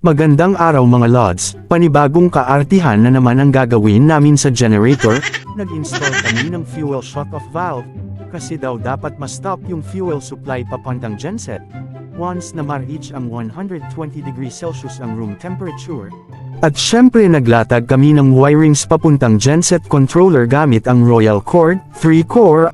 Magandang araw mga lods, panibagong kaartihan na naman ang gagawin namin sa generator. Nag-install kami ng fuel shut-off valve, kasi daw dapat ma-stop yung fuel supply papuntang genset. Once na ma-reach ang 120°C ang room temperature. At syempre naglatag kami ng wirings papuntang genset controller gamit ang Royal cord, 3-core.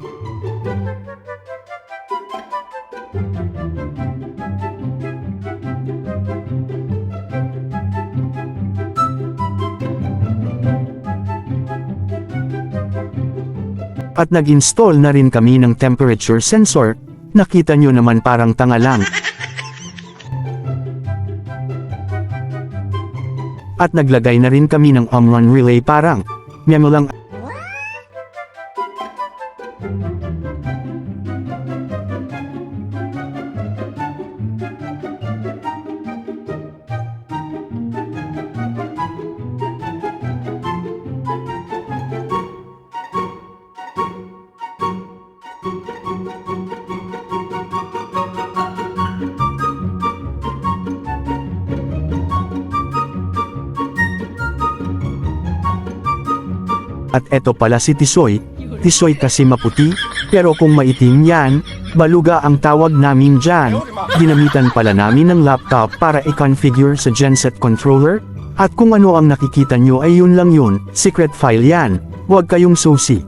At nag-install na rin kami ng temperature sensor. Nakita nyo naman parang tanga lang. At naglagay na rin kami ng on-run relay parang memo lang. At eto pala si Tisoy. Tisoy kasi maputi, pero kung maitim yan, baluga ang tawag namin dyan. Ginamitan pala namin ng laptop para i-configure sa genset controller. At kung ano ang nakikita nyo ay yun lang yun, secret file yan. Huwag kayong susi.